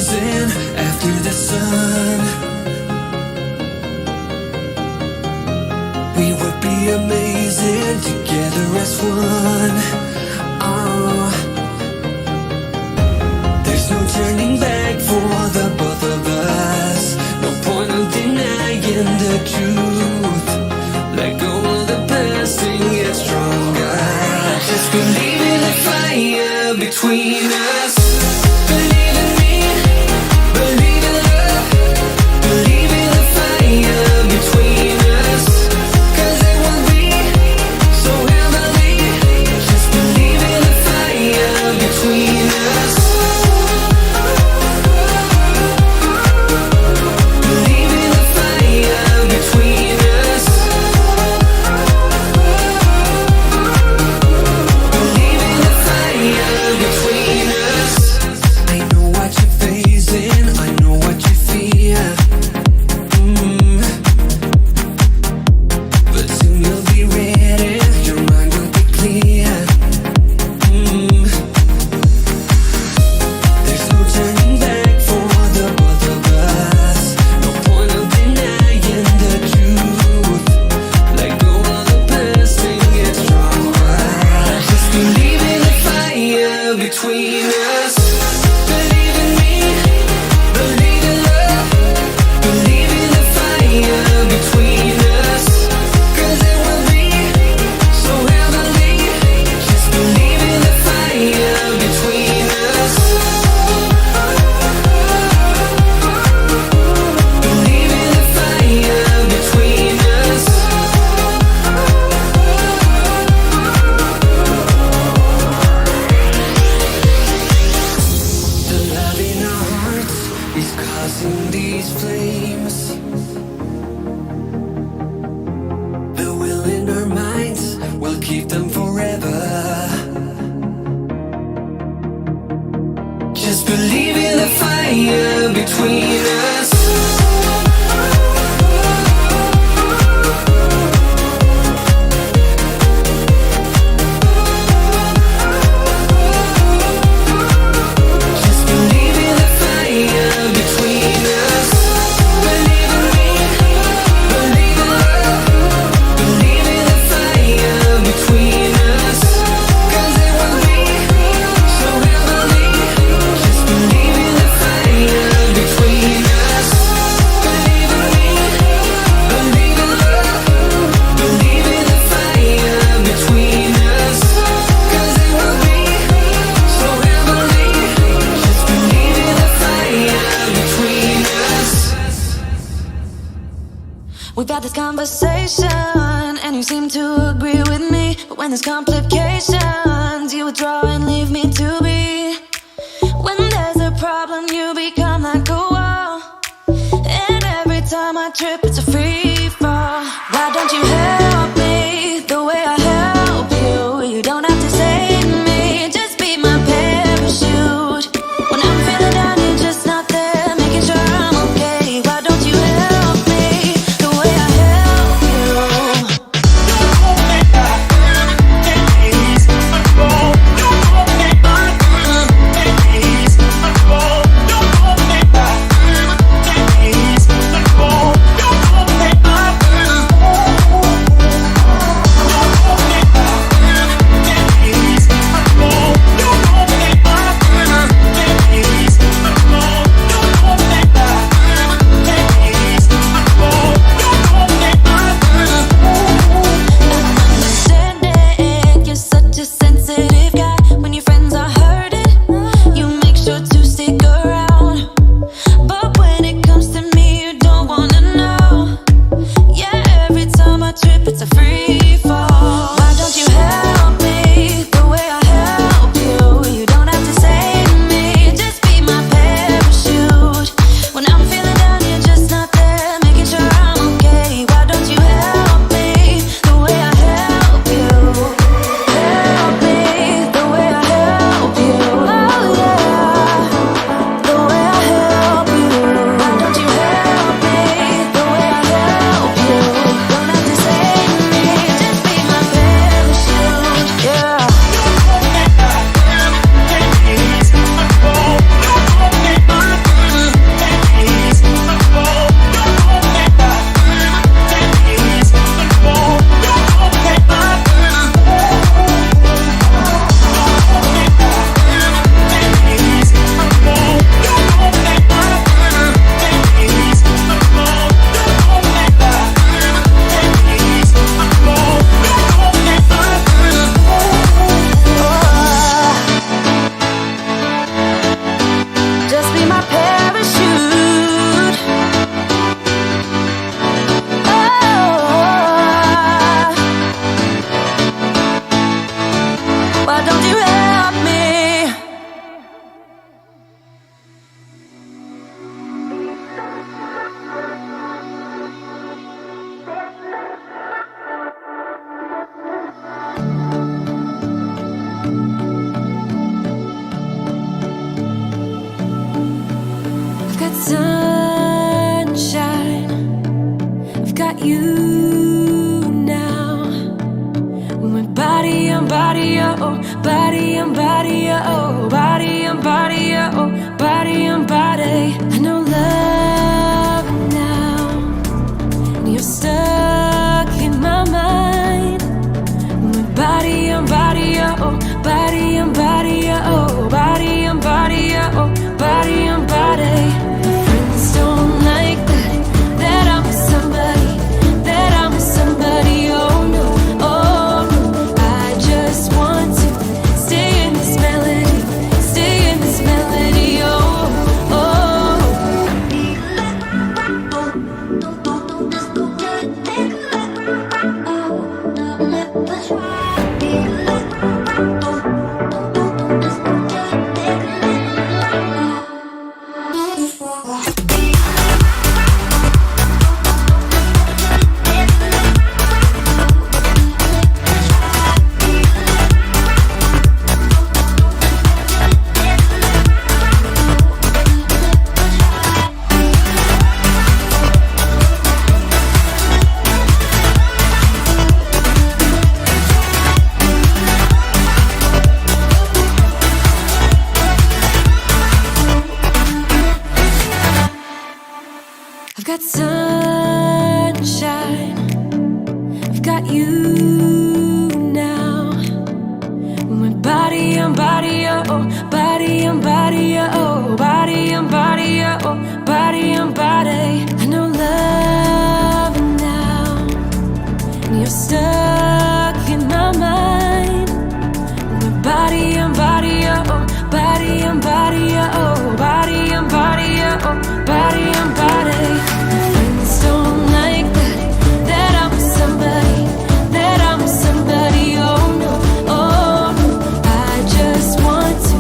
amazing after the sun. We would be amazing together as one. Oh, there's no turning back for the both of us. No point of denying the truth. Let go of the past and get stronger. Just believe in the fire between us. Believe in me, believe in love. Believe in the fire between us. 'Cause it will be so heavenly. Just believe in the fire between us. Believe in the fire between us. Believe in the fire between us. I know what you're facing, I know what you fear. But soon you'll be ready, your mind will be clear. There's no turning back for the both of us. No point of denying the truth. Let go of the past and get stronger. Just believe in the fire between us. Believe in me, believe in love. Believe in the fire between us. 'Cause it will be so heavenly. Just believe in the fire between us. Believe in the fire between us. The love in our hearts is causing these flames. The will in our minds will keep them forever. Just believe in the fire between us. Just believe in the fire between us. Believe in me, believe in love. Believe in the fire between us. 'Cause it will be so heavenly. Just believe in the fire between us. Believe in me, believe in love. Believe in the fire between us. 'Cause it will be so heavenly. Just believe in the fire between us. We've had this conversation and you seem to agree with me. But when there's complications, you withdraw and leave me to be. When there's a problem, you become like a wall. And every time I trip, it's a free fall. Why don't you help me the way I help you? You don't have to save me, just be my parachute. When I'm feeling down, you're just not there, making sure I'm okay. Why don't you help me the way I help you? Don't got you now. My body on body, oh, body on body, oh, body on body, oh, body on body. I know love now, and you're stuck in my mind. My body on body, oh, body on body, oh, body on body, oh, body on body. My friends don't like that I'm with somebody, that I'm with somebody, oh no, oh no. I just want to stay in this melody, stay in this melody, oh, oh. I've got sunshine, I've got you now. My body on body, oh, body on body, oh, body on body, oh, body on body. I know love now, and you're stuck in my mind. My body on body, oh, body on body, oh, body on body, oh, body on body. My friends don't like that I'm with somebody, that I'm with somebody, oh no, oh no. I just want to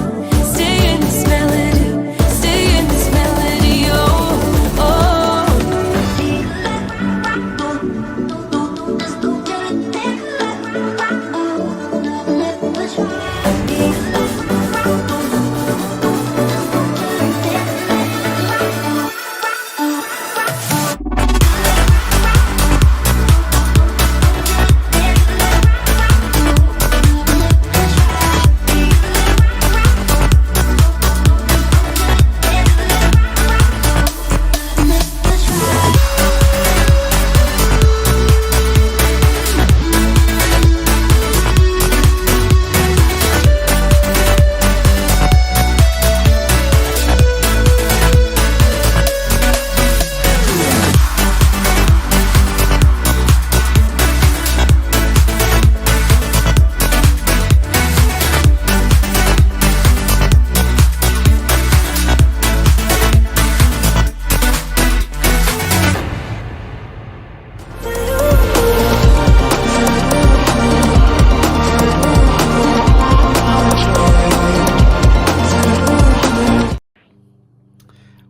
stay in this melody, stay in this melody, oh, oh.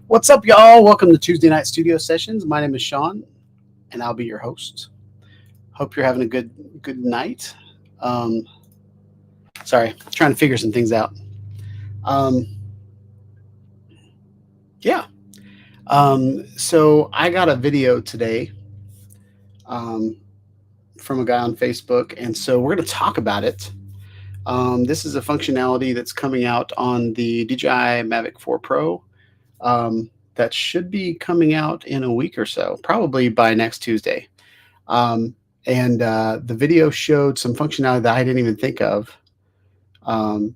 What's up, y'all? Welcome to Tuesday Night Studio Sessions. My name is Sean, and I'll be your host. Hope you're having a good night. Sorry, trying to figure some things out. So I got a video today from a guy on Facebook, and so we're going to talk about it. This is a functionality that's coming out on the DJI Mavic 4 Pro. That should be coming out in a week or so, probably by next Tuesday. And the video showed some functionality that I didn't even think of. And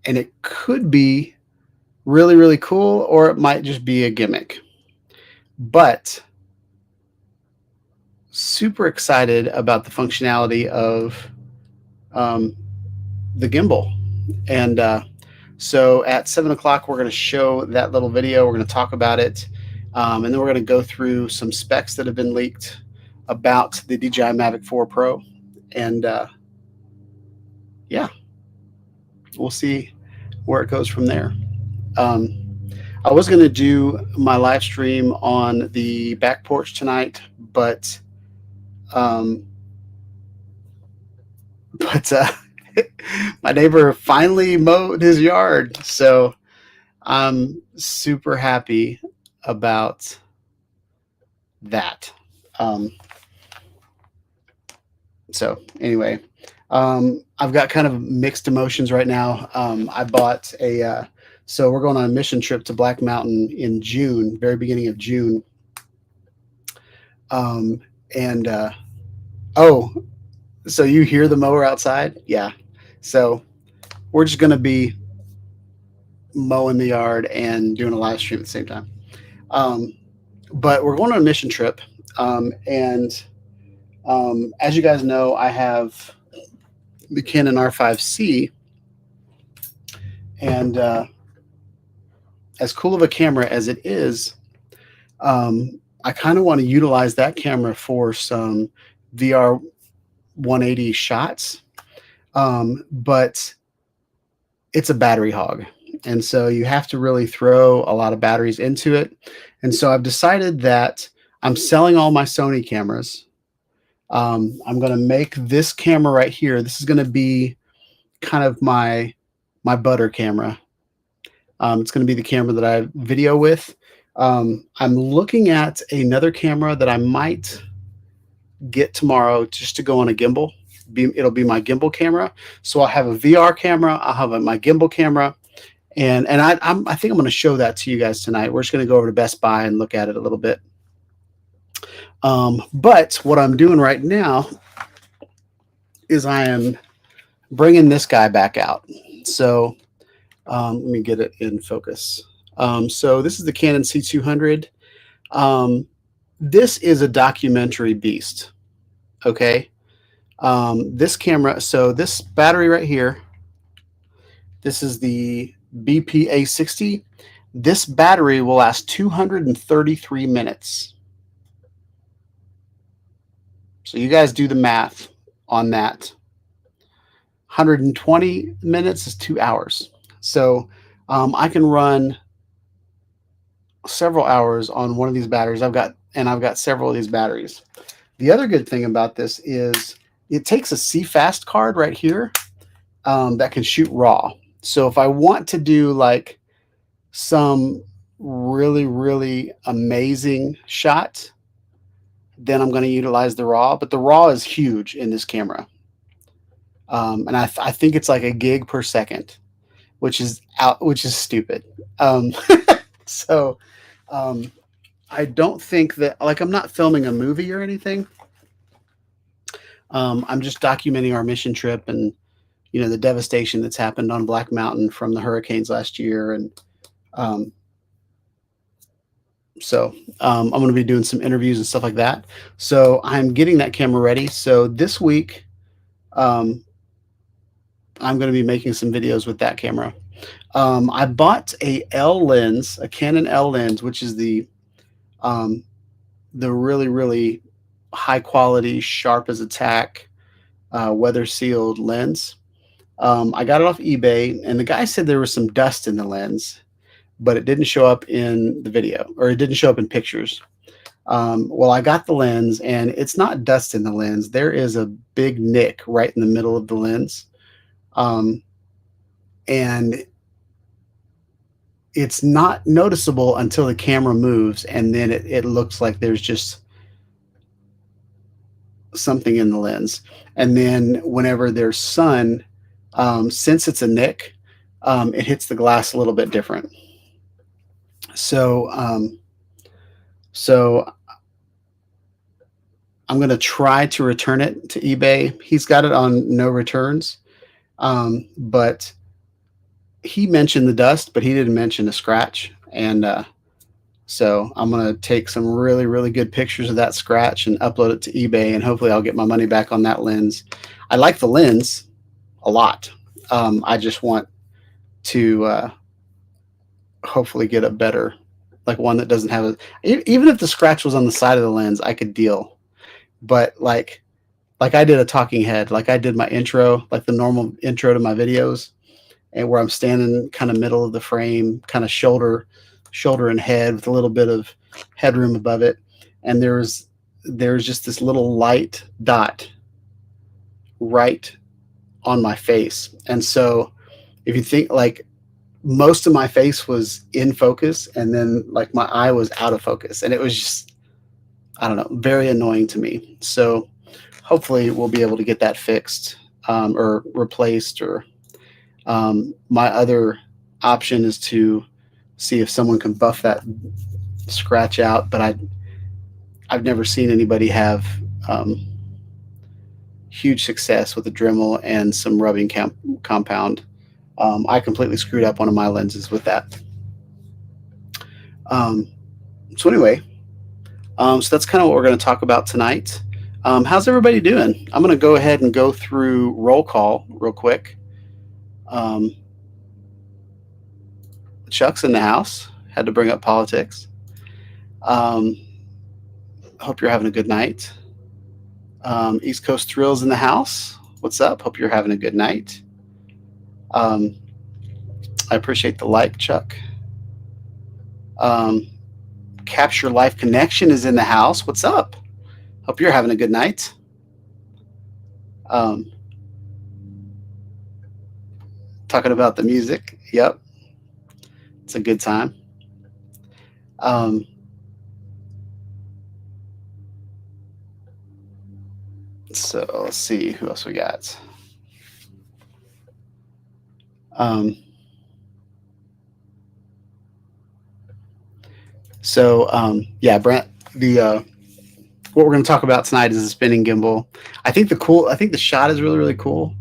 it could be really, really cool, or it might just be a gimmick. But super excited about the functionality of the gimbal. And so at 7 o'clock, we're going to show that little video. We're going to talk about it. And then we're going to go through some specs that have been leaked about the DJI Mavic 4 Pro. And yeah, we'll see where it goes from there. I was going to do my live stream on the back porch tonight, but my neighbor finally mowed his yard, so I'm super happy about that. Um, so anyway, I've got kind of mixed emotions right now. I bought a, so we're going on a mission trip to Black Mountain in June, very beginning of June. Um, and oh, so you hear the mower outside? Yeah. So we're just going to be mowing the yard and doing a live stream at the same time. But we're going on a mission trip. And as you guys know, I have the Canon R5C. And as cool of a camera as it is, I kind of want to utilize that camera for some VR 180 shots. But it's a battery hog. And so you have to really throw a lot of batteries into it. And so I've decided that I'm selling all my Sony cameras. I'm going to make this camera right here. This is going to be kind of my butter camera. It's going to be the camera that I video with. I'm looking at another camera that I might get tomorrow just to go on a gimbal. It'll be my gimbal camera. So I'll have a VR camera. I'll have my gimbal camera. And I think I'm going to show that to you guys tonight. We're just going to go over to Best Buy and look at it a little bit. But what I'm doing right now is I am bringing this guy back out. So let me get it in focus. So this is the Canon C200. This is a documentary beast. Okay. This camera, so this battery right here, this is the BPA60. This battery will last 233 minutes. So you guys do the math on that. 120 minutes is 2 hours. So I can run several hours on one of these batteries. I've got several of these batteries. The other good thing about this is it takes a CFast card right here that can shoot RAW. So if I want to do like some really, really amazing shot, then I'm going to utilize the RAW. But the RAW is huge in this camera. And I think it's like a gig per second, which is stupid. So I don't think that, like, I'm not filming a movie or anything. I'm just documenting our mission trip and, you know, the devastation that's happened on Black Mountain from the hurricanes last year. And so I'm going to be doing some interviews and stuff like that. So I'm getting that camera ready. So this week, I'm going to be making some videos with that camera. I bought a Canon L lens, which is the really, really high quality, sharp as a tack, weather sealed lens. I got it off eBay, and the guy said there was some dust in the lens, but it didn't show up in the video, or it didn't show up in pictures. Well, I got the lens, and it's not dust in the lens. There is a big nick right in the middle of the lens. And it's not noticeable until the camera moves, and then it looks like there's just something in the lens. And then whenever there's sun, since it's a nick, it hits the glass a little bit different. So I'm going to try to return it to eBay. He's got it on no returns, but he mentioned the dust, but he didn't mention a scratch. And so I'm going to take some really, really good pictures of that scratch and upload it to eBay, and hopefully I'll get my money back on that lens. I like the lens a lot. I just want to hopefully get a better, like one that doesn't have even if the scratch was on the side of the lens, I could deal. But like I did a talking head, like I did my intro, like the normal intro to my videos, and where I'm standing kind of middle of the frame, kind of shoulder and head with a little bit of headroom above it. And there's just this little light dot right on my face. And so if you think, like, most of my face was in focus, and then like my eye was out of focus, and it was just I don't know, very annoying to me. So hopefully we'll be able to get that fixed, or replaced. Or my other option is to see if someone can buff that scratch out, but I've never seen anybody have um, huge success with a Dremel and some rubbing compound. I completely screwed up one of my lenses with that. Um, so anyway, so that's kind of what we're going to talk about tonight. How's everybody doing? I'm going to go ahead and go through roll call real quick. Um, Chuck's in the house. Had to bring up politics. Um, Hope you're having a good night. East Coast Thrills in the house. What's up? Hope you're having a good night. Um, I appreciate the like, Chuck. Um, Capture Life Connection is in the house. What's up? Hope you're having a good night. Um, Talking about the music. Yep, it's a good time. Um, so let's see who else we got. Um, yeah, Brent. The what we're going to talk about tonight is the spinning gimbal. I think the shot is really really cool,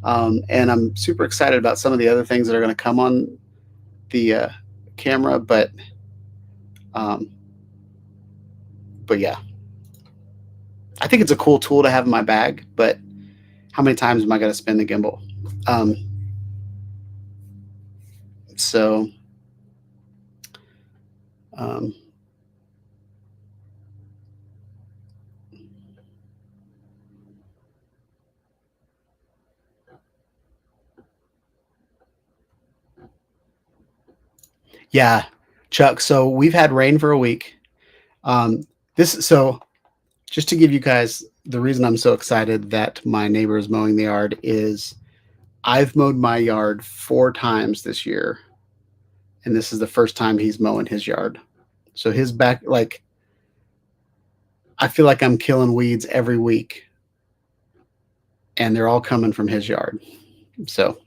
and I'm super excited about some of the other things that are going to come on the camera. Um, but yeah, I think it's a cool tool to have in my bag. But how many times am I going to spin the gimbal? Um, so um, yeah, Chuck. So we've had rain for a week. This so just to give you guys the reason I'm so excited that my neighbor is mowing the yard is I've mowed my yard 4 times this year, and this is the first time he's mowing his yard. So his back, like, I feel like I'm killing weeds every week, and they're all coming from his yard. So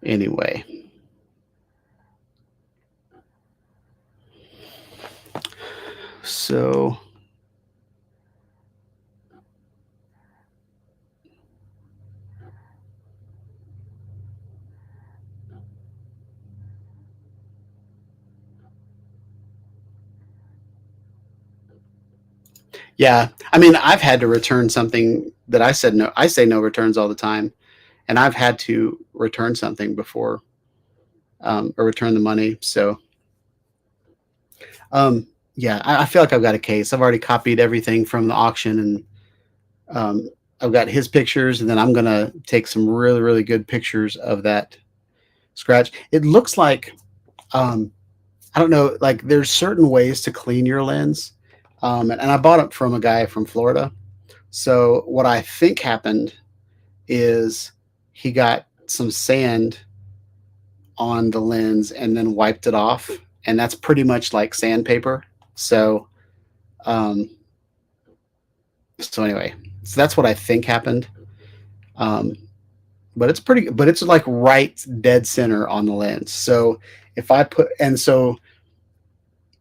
anyway, so yeah, I mean, I've had to return something that I said no. I say no returns all the time, and I've had to return something before, or return the money. So yeah, I feel like I've got a case. I've already copied everything from the auction, and I've got his pictures, and then I'm gonna take some really really good pictures of that scratch. It looks like um, I don't know, like there's certain ways to clean your lens, and I bought it from a guy from Florida. So what I think happened is he got some sand on the lens and then wiped it off, and that's pretty much like sandpaper. So um, so anyway, so that's what I think happened. Um, but it's like right dead center on the lens. So if I put, and so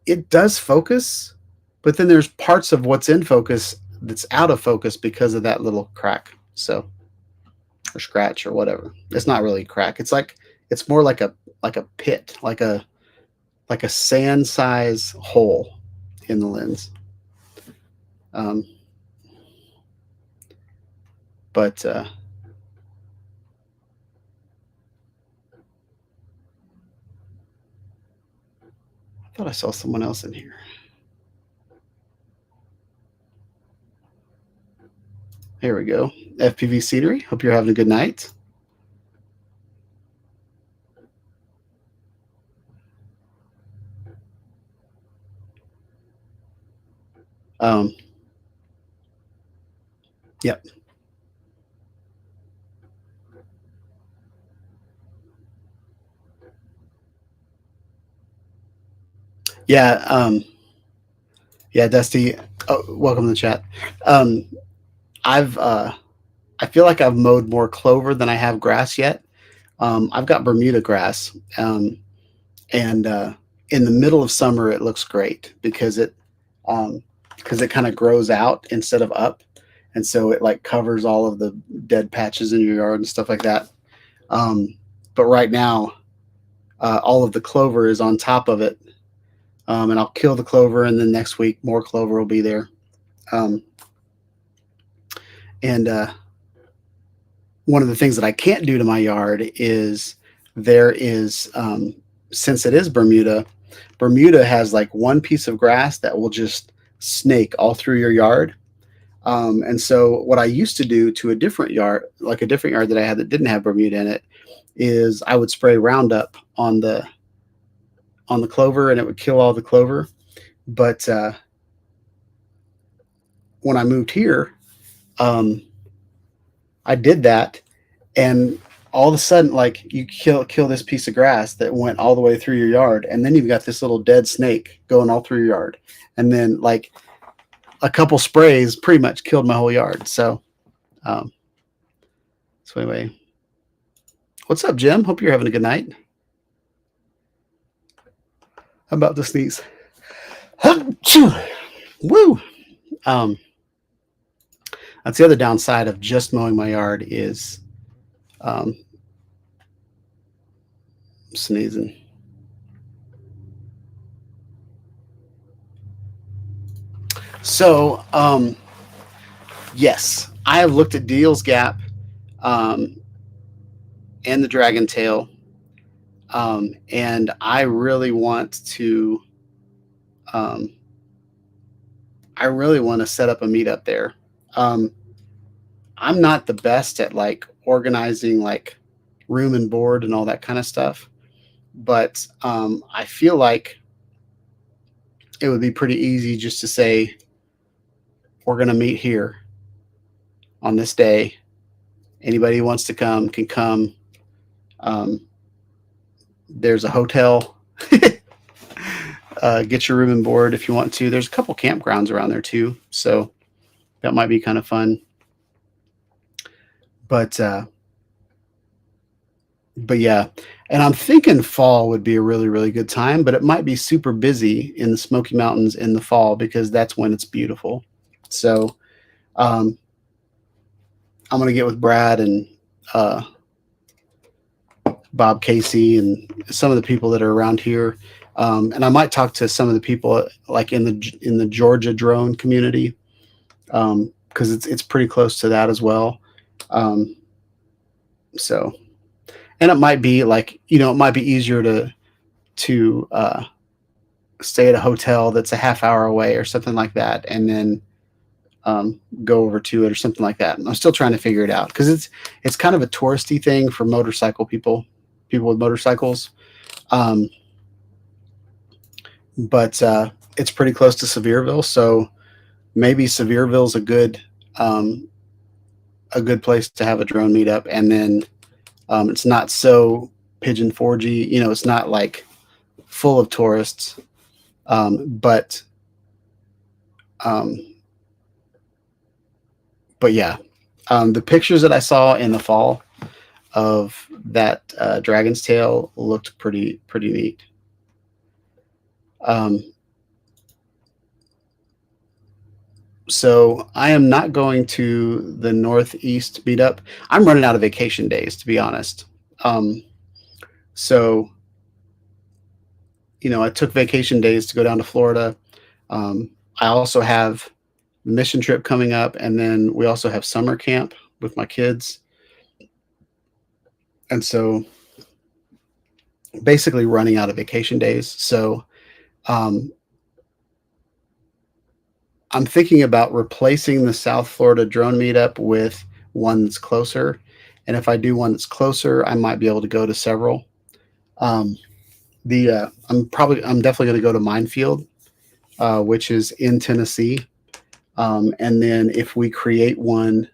it does focus, but then there's parts of what's in focus that's out of focus because of that little crack. So, or scratch or whatever. It's not really a crack. It's more like a pit, like a sand size hole in the lens. Um, but I thought I saw someone else in here. There we go. FPV Scenery. Hope you're having a good night. Um, yep. Yeah. Yeah, Dusty. Oh, welcome to the chat. Um, I've I feel like I've mowed more clover than I have grass yet. I've got Bermuda grass, and in the middle of summer it looks great um, because it kind of grows out instead of up, and so it like covers all of the dead patches in your yard and stuff like that. Um, but right now, all of the clover is on top of it, and I'll kill the clover, and then next week more clover will be there. Um, and One of the things that I can't do to my yard is there is since it is Bermuda, Bermuda has like one piece of grass that will just snake all through your yard. And so what I used to do to a different yard, like a different yard that I had that didn't have Bermuda in it, is I would spray Roundup on the clover and it would kill all the clover. But when I moved here, um, I did that, and all of a sudden, like you kill this piece of grass that went all the way through your yard, and then you've got this little dead snake going all through your yard, and then like a couple sprays pretty much killed my whole yard. Um, so anyway, what's up, Jim? Hope you're having a good night. How about the sneeze? Woo! Um, that's the other downside of just mowing my yard is um, sneezing. So, yes, I have looked at Deal's Gap um, and the Dragon Tail, and I really want to. Um, I really want to set up a meetup there. Um, I'm not the best at like organizing like room and board and all that kind of stuff, but I feel like it would be pretty easy just to say we're going to meet here on this day. Anybody who wants to come can come. Um, there's a hotel. Get your room and board if you want to. There's a couple campgrounds around there too, so that might be kind of fun. But yeah, and I'm thinking fall would be a really really good time, but it might be super busy in the Smoky Mountains in the fall because that's when it's beautiful. So um, I'm gonna get with Brad and Bob Casey and some of the people that are around here. And I might talk to some of the people like in the Georgia drone community because it's pretty close to that as well. Um, so, and it might be like it might be easier to stay at a hotel that's a half hour away or something like that, and then go over to it or something like that. And I'm still trying to figure it out because it's kind of a touristy thing for motorcycle people with motorcycles. But it's pretty close to Sevierville, so maybe Sevierville's a good place to have a drone meetup, and then it's not so Pigeon 4G. It's not like full of tourists, but um, yeah, the pictures that I saw in the fall of that Dragon's Tail looked pretty neat. So I am not going to the Northeast meetup. I'm running out of vacation days, to be honest. Um, so I took vacation days to go down to Florida. I also have the mission trip coming up, and then we also have summer camp with my kids, and so basically running out of vacation days. So um, I'm thinking about replacing the South Florida drone meetup with one that's closer. And if I do one that's closer, I might be able to go to several. Um, I'm definitely going to go to Minefield, which is in Tennessee. And then if we create one,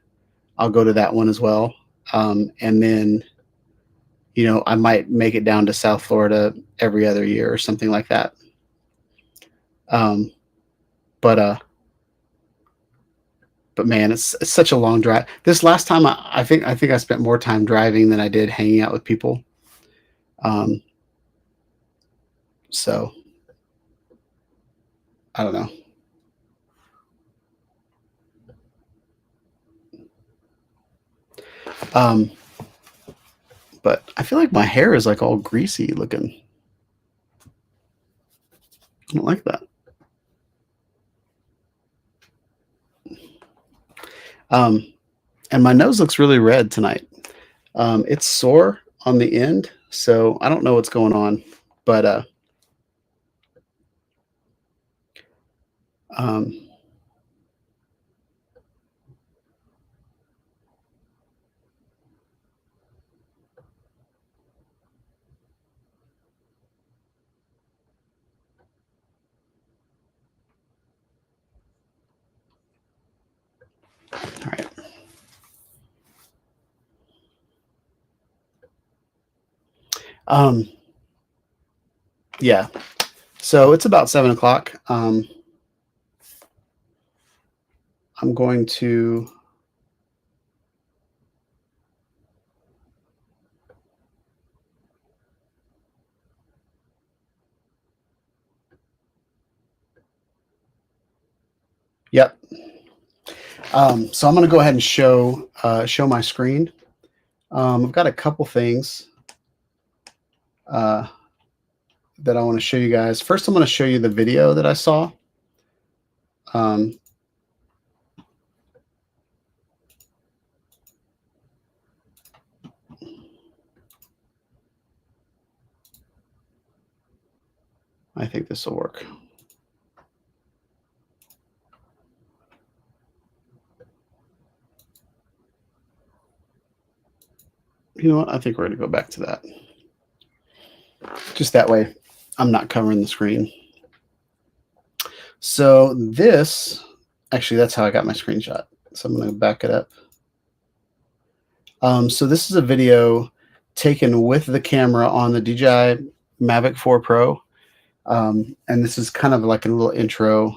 I'll go to that one as well. And then, I might make it down to South Florida every other year or something like that. but man, it's such a long drive. This last time, I think I spent more time driving than I did hanging out with people. Um, so I don't know. Um, but I feel like my hair is like all greasy looking. I don't like that. And my nose looks really red tonight. It's sore on the end, so I don't know what's going on, but um, all right. Um, yeah. So it's about 7 o'clock. I'm going to. Yep. So I'm going to go ahead and show my screen. I've got a couple things uh, that I want to show you guys. First, I'm going to show you the video that I saw. Um, I think this will work. You know what? I think we're going to go back to that. Just that way, I'm not covering the screen. So this, actually, that's how I got my screenshot. So I'm going to back it up. So this is a video taken with the camera on the DJI Mavic 4 Pro. And this is kind of like a little intro,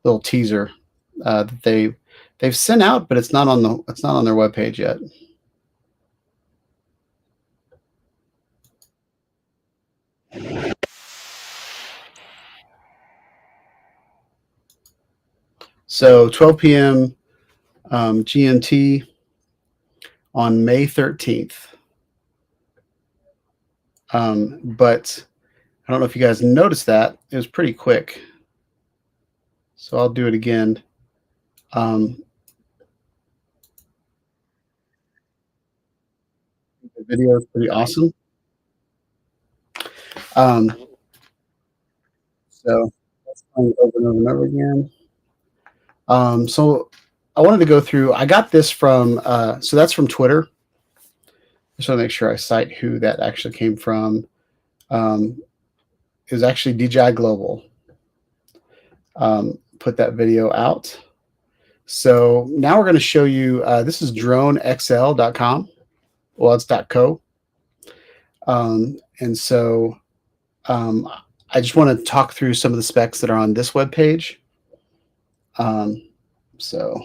little teaser that they've sent out, but it's not on their webpage yet. So 12 p.m. GMT on May 13th. But I don't know if you guys noticed that. It was pretty quick. So I'll do it again. The video is pretty awesome. So that's playing over and over and over again. So I wanted to go through, I got this from, so that's from Twitter. Just want to make sure I cite who that actually came from. It was actually DJI Global. Put that video out. So now we're going to show you, this is dronexl.com. Well, it's .co. And so I just want to talk through some of the specs that are on this web page. So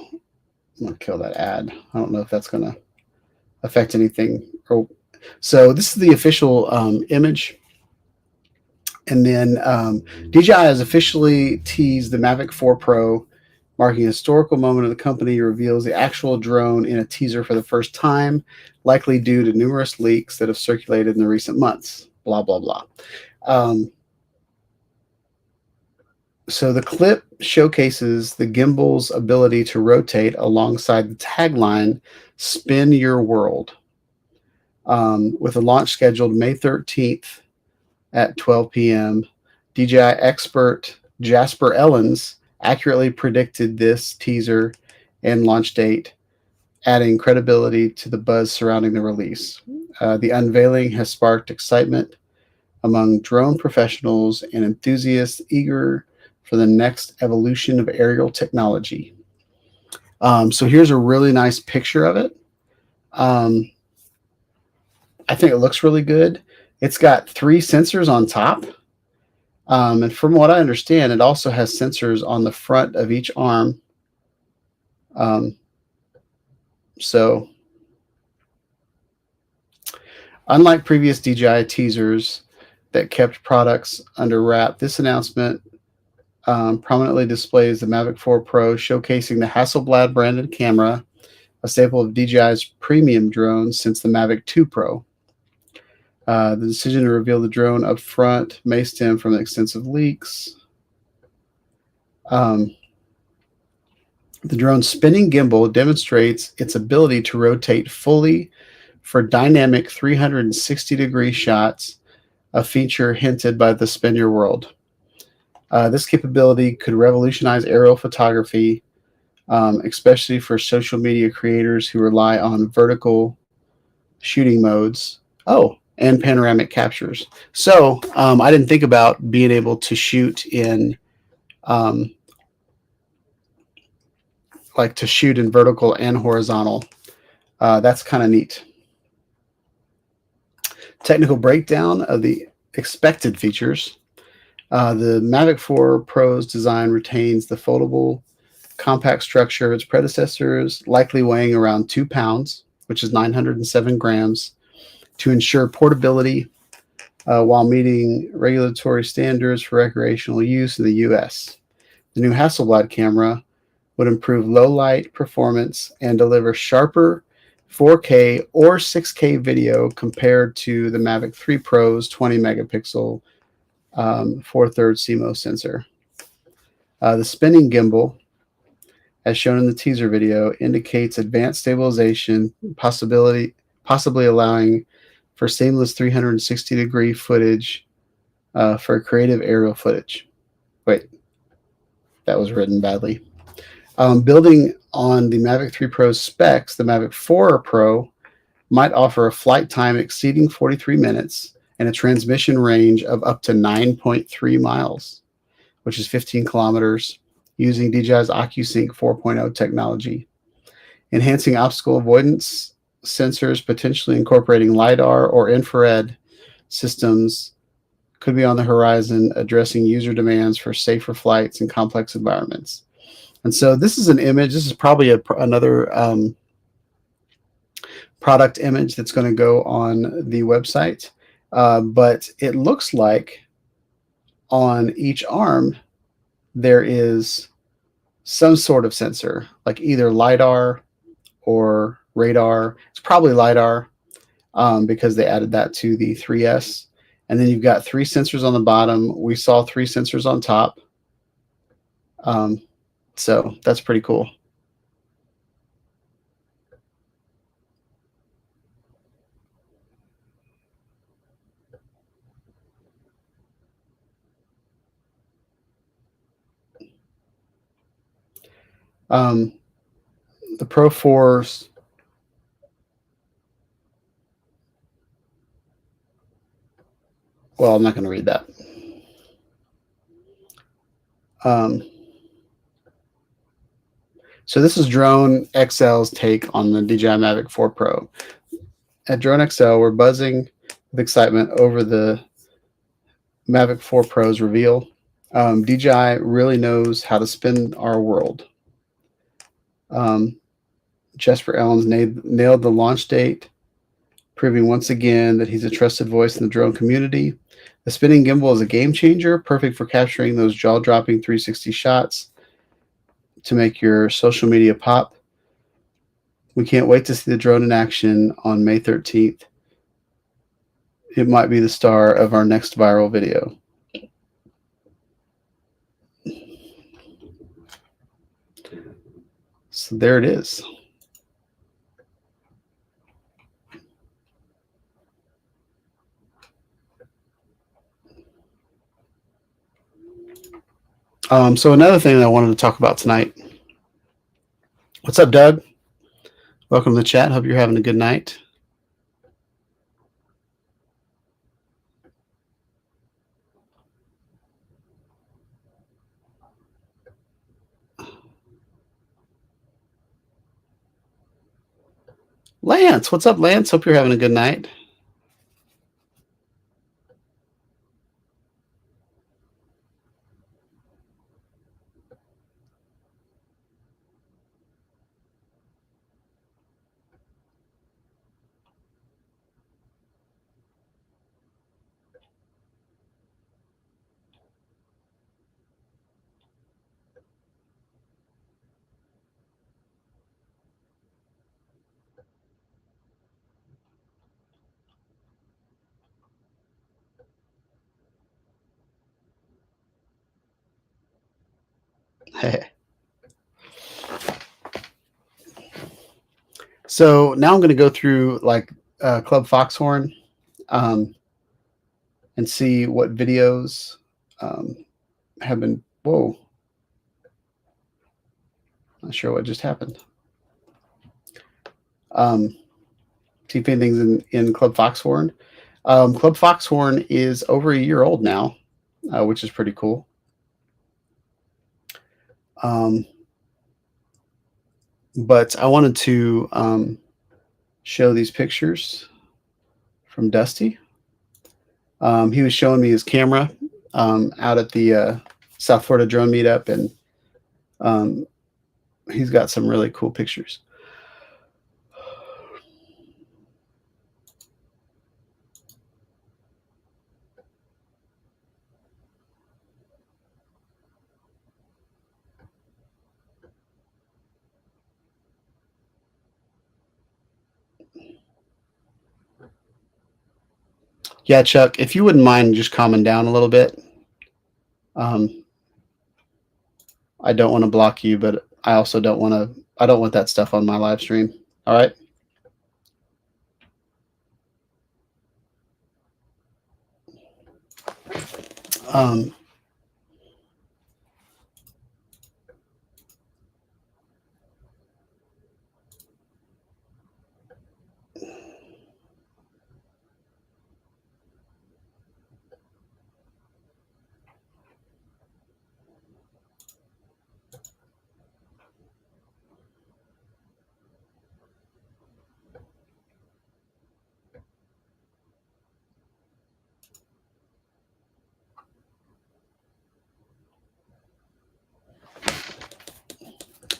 I'm going to kill that ad. I don't know if that's going to affect anything. So this is the official image. And then DJI has officially teased the Mavic 4 Pro, marking a historical moment of the company. Reveals the actual drone in a teaser for the first time, likely due to numerous leaks that have circulated in the recent months. Blah, blah, blah. So the clip showcases the gimbal's ability to rotate alongside the tagline, "Spin Your World," with a launch scheduled May 13th at 12 p.m. DJI expert Jasper Ellens accurately predicted this teaser and launch date, adding credibility to the buzz surrounding the release. The unveiling has sparked excitement among drone professionals and enthusiasts eager for the next evolution of aerial technology. So here's a really nice picture of it. I think it looks really good. It's got 3 sensors on top. And from what I understand, it also has sensors on the front of each arm. Um, so, unlike previous DJI teasers that kept products under wrap, this announcement prominently displays the Mavic 4 Pro, showcasing the Hasselblad branded camera, a staple of DJI's premium drones since the Mavic 2 Pro. The decision to reveal the drone up front may stem from extensive leaks. The drone's spinning gimbal demonstrates its ability to rotate fully for dynamic 360-degree shots, a feature hinted by the Spin Your World. This capability could revolutionize aerial photography, especially for social media creators who rely on vertical shooting modes. Oh, and panoramic captures. So I didn't think about being able to shoot in to shoot in vertical and horizontal. That's kind of neat. Technical breakdown of the expected features. The Mavic 4 Pro's design retains the foldable, compact structure of its predecessors, likely weighing around 2 pounds, which is 907 grams, to ensure portability while meeting regulatory standards for recreational use in the U.S. The new Hasselblad camera would improve low light performance and deliver sharper 4K or 6K video compared to the Mavic 3 Pro's 20 megapixel 4/3 CMOS sensor. The spinning gimbal, as shown in the teaser video, indicates advanced stabilization, possibly allowing for seamless 360-degree footage for creative aerial footage. Wait, that was written badly. Building on the Mavic 3 Pro's specs, the Mavic 4 Pro might offer a flight time exceeding 43 minutes and a transmission range of up to 9.3 miles, which is 15 kilometers, using DJI's OcuSync 4.0 technology. Enhancing obstacle avoidance sensors, potentially incorporating LiDAR or infrared systems, could be on the horizon, addressing user demands for safer flights in complex environments. And so this is an image. This is probably another product image that's going to go on the website. But it looks like on each arm there is some sort of sensor, like either LiDAR or radar. It's probably LiDAR because they added that to the 3S. And then you've got 3 sensors on the bottom. We saw 3 sensors on top. So that's pretty cool. The Pro 4's well, I'm not going to read that. So this is Drone XL's take on the DJI Mavic 4 Pro. At Drone XL, we're buzzing with excitement over the Mavic 4 Pro's reveal. DJI really knows how to spin our world. Jesper Ellens nailed the launch date, proving once again that he's a trusted voice in the drone community. The spinning gimbal is a game changer, perfect for capturing those jaw-dropping 360 shots to make your social media pop. We can't wait to see the drone in action on May 13th. It might be the star of our next viral video. So there it is. So another thing that I wanted to talk about tonight. What's up, Doug? Welcome to the chat. Hope you're having a good night. Lance, what's up, Lance? Hope you're having a good night. So now I'm going to go through like Club Foxhorn um, and see what videos um, have been. Whoa, not sure what just happened. See if anything's in Club Foxhorn. Club Foxhorn is over a year old now, which is pretty cool. But I wanted to show these pictures from Dusty. He was showing me his camera out at the South Florida Drone Meetup, and he's got some really cool pictures. Yeah, Chuck, if you wouldn't mind just calming down a little bit. I don't want to block you, but I also don't want to. I don't want that stuff on my live stream. All right. Um,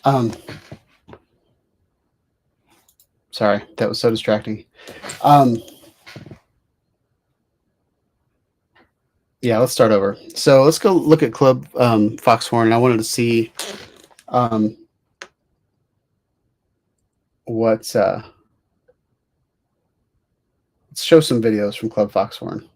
um, sorry, that was so distracting. Yeah, let's start over. So let's go look at Club Foxhorn. I wanted to see what. Let's show some videos from Club Foxhorn.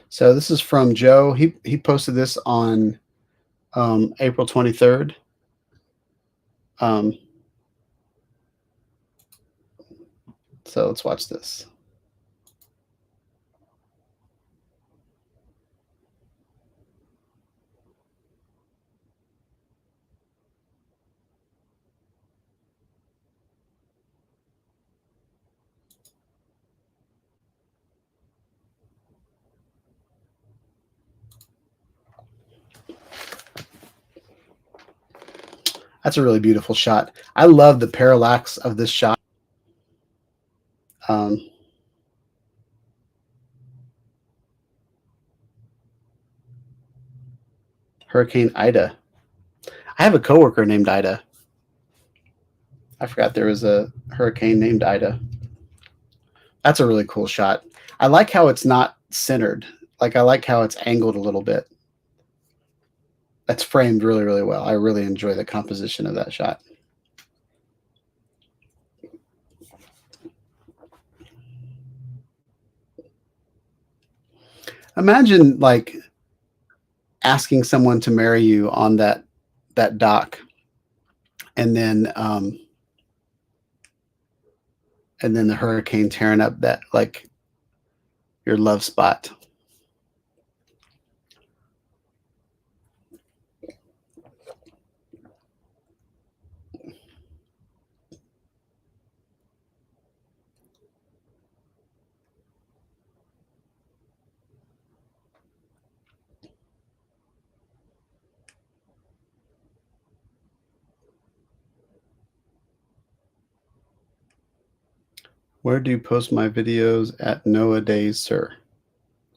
So this is from Joe. He posted this on April 23rd. So let's watch this. That's a really beautiful shot. I love the parallax of this shot. Hurricane Ida. I have a coworker named Ida. I forgot there was a hurricane named Ida. That's a really cool shot. I like how it's not centered. Like I like how it's angled a little bit. That's framed really, really well. I really enjoy the composition of that shot. Imagine like asking someone to marry you on that dock, and then the hurricane tearing up that like your love spot. Where do you post my videos at nowadays, sir?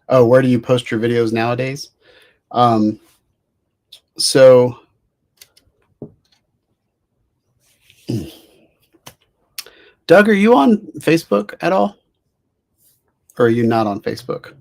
Oh, where do you post your videos nowadays? So Doug, are you on Facebook at all? Or are you not on Facebook?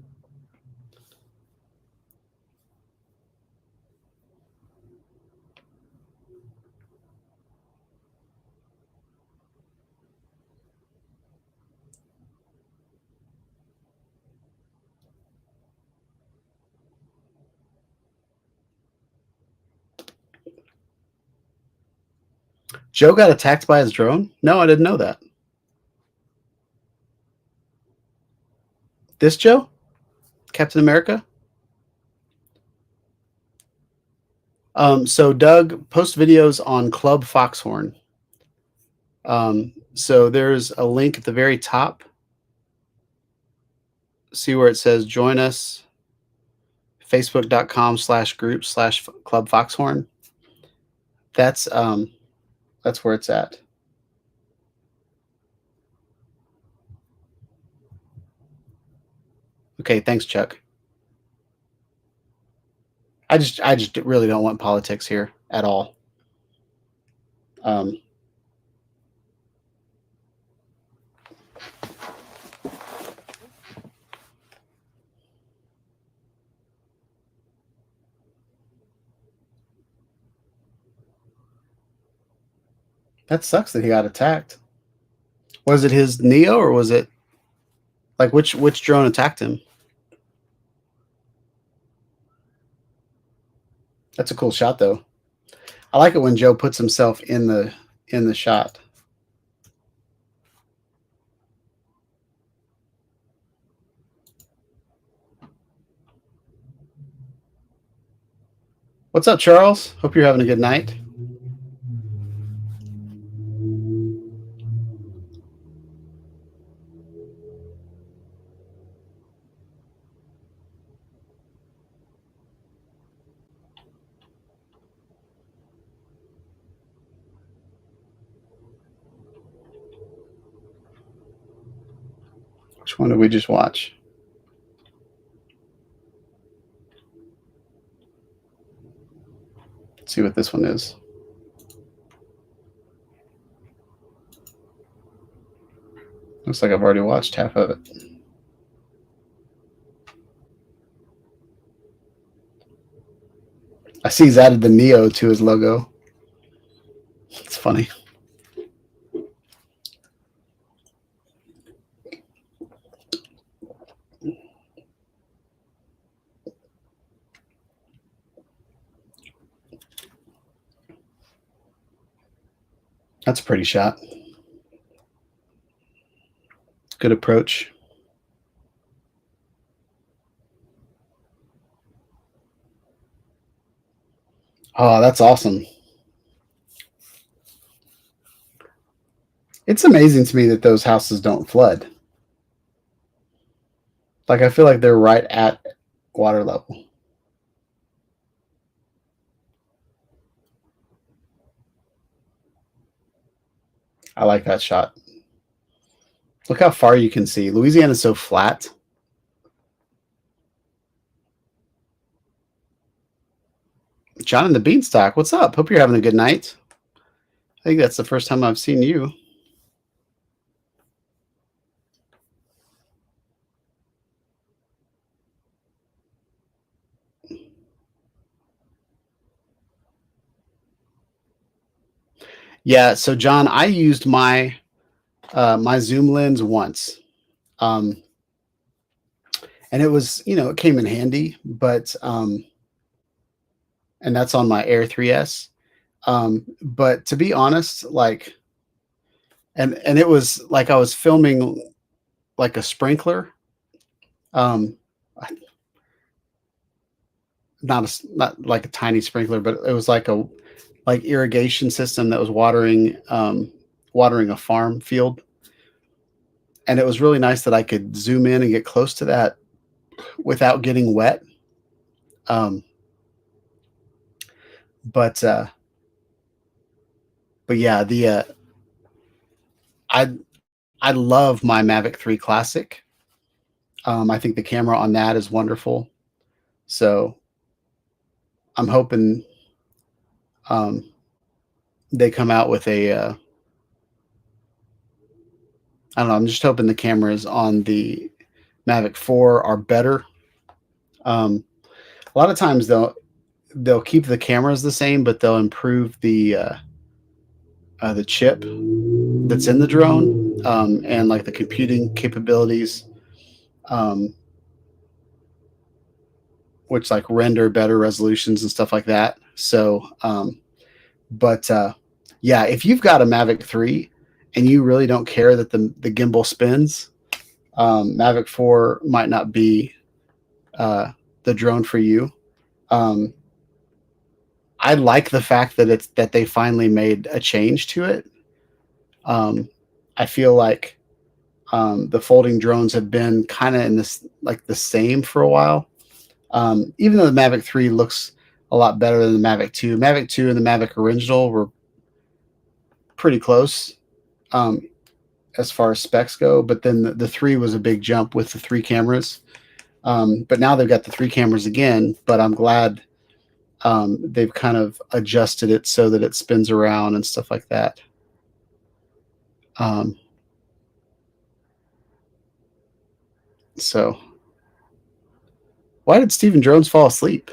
Joe got attacked by his drone? No, I didn't know that. This Joe? Captain America? So Doug, post videos on Club Foxhorn. So there's a link at the very top. See where it says join us, facebook.com/group/Club Foxhorn. That's where it's at. Okay, thanks, Chuck. I just really don't want politics here at all. That sucks that he got attacked. Was it his Neo or was it like which drone attacked him? That's a cool shot though. I like it when Joe puts himself in the shot. What's up, Charles? Hope you're having a good night. Which one did we just watch? Let's see what this one is. Looks like I've already watched half of it. I see he's added the Neo to his logo. It's funny. That's a pretty shot. Good approach. Oh, that's awesome. It's amazing to me that those houses don't flood. Like, I feel like they're right at water level. I like that shot. Look how far you can see. Louisiana's so flat. John and the Beanstalk, what's up? Hope you're having a good night. I think that's the first time I've seen you. Yeah, so John, I used my my zoom lens once. And it was, it came in handy, but and that's on my Air 3S. But to be honest, like and it was like I was filming like a sprinkler. Um not like a tiny sprinkler, but it was like a irrigation system that was watering a farm field. And it was really nice that I could zoom in and get close to that without getting wet. But yeah, I love my Mavic 3 Classic. I think the camera on that is wonderful. So I'm hoping they come out with a I don't know. I'm just hoping the cameras on the Mavic 4 are better. A lot of times they'll keep the cameras the same, but they'll improve the chip that's in the drone and like the computing capabilities, which like render better resolutions and stuff like that. So, but Yeah, if you've got a Mavic 3 and you really don't care that the gimbal spins, Mavic 4 might not be the drone for you. Um, I like the fact that they finally made a change to it. Um, I feel like the folding drones have been kind of in this like the same for a while. Even though the Mavic 3 looks a lot better than the Mavic 2. Mavic 2 and the Mavic original were pretty close um, as far as specs go, but then the 3 was a big jump with the 3 cameras. But now they've got the 3 cameras again, but I'm glad they've kind of adjusted it so that it spins around and stuff like that. Um, so, why did Stephen Jones fall asleep?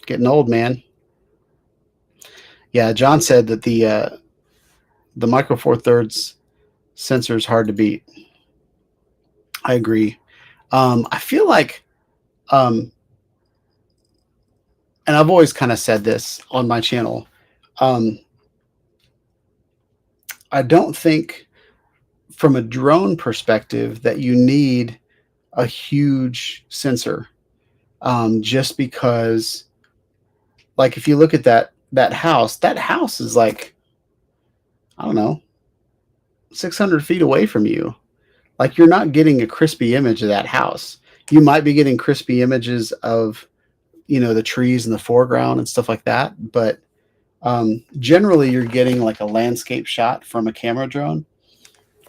Getting old, man. Yeah, John said that the Micro Four Thirds sensor is hard to beat. I agree. I feel like, um, and I've always kind of said this on my channel. Um, I don't think, from a drone perspective, that you need a huge sensor. Just because, like, if you look at that house is like, I don't know, 600 feet away from you. Like, you're not getting a crispy image of that house. You might be getting crispy images of, the trees in the foreground and stuff like that, but generally you're getting like a landscape shot from a camera drone.